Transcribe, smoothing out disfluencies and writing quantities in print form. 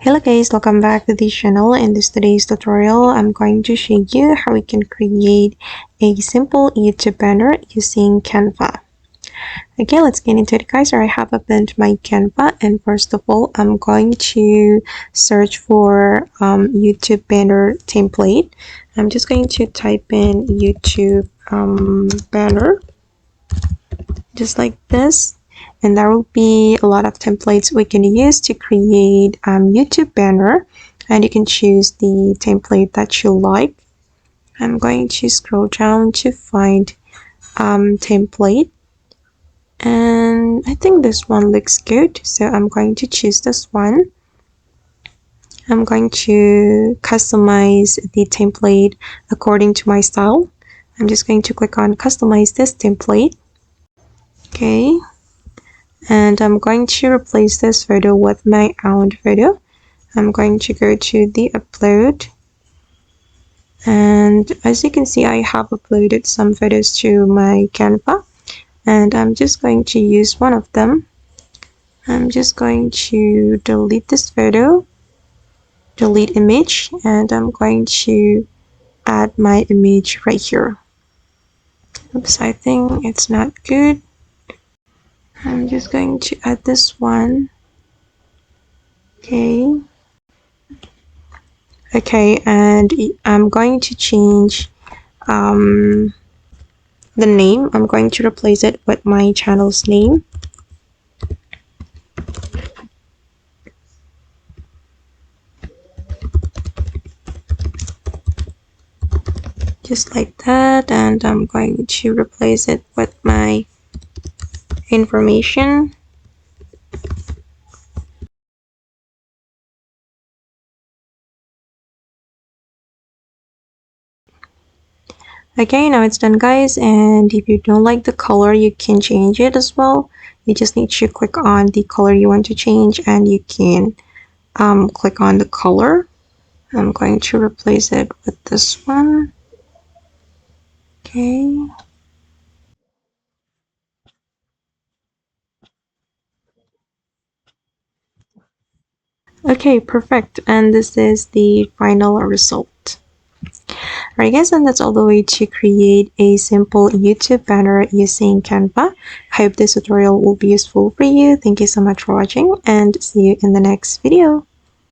Hello guys, welcome back to this channel. In today's tutorial, I'm going to show you how we can create a simple YouTube banner using Canva. Okay, let's get into it guys. I have opened my Canva, and first of all, I'm going to search for YouTube banner template. I'm just going to type in YouTube banner, just like this. And there will be a lot of templates we can use to create YouTube banner, and you can choose the template that you like. I'm going to scroll down to find template, and I think this one looks good, so I'm going to choose this one. I'm going to customize the template according to my style. I'm just going to click on customize this template. Okay, and I'm going to replace this photo with my own photo. I'm going to go to the upload, and as you can see, I have uploaded some photos to my Canva, and I'm just going to use one of them. I'm just going to delete this photo, delete image, and I'm going to add my image right here. Oops, I think it's not good. I'm just going to add this one. Okay, and I'm going to change the name. I'm going to replace it with my channel's name. Just like that, and I'm going to replace it with my information. Okay, now it's done guys, and if you don't like the color, you can change it as well. You just need to click on the color you want to change, and you can click on the color. I'm going to replace it with this one. Okay. Okay, perfect. And this is the final result. Alright guys, and that's all the way to create a simple YouTube banner using Canva. I hope this tutorial will be useful for you. Thank you so much for watching, and see you in the next video.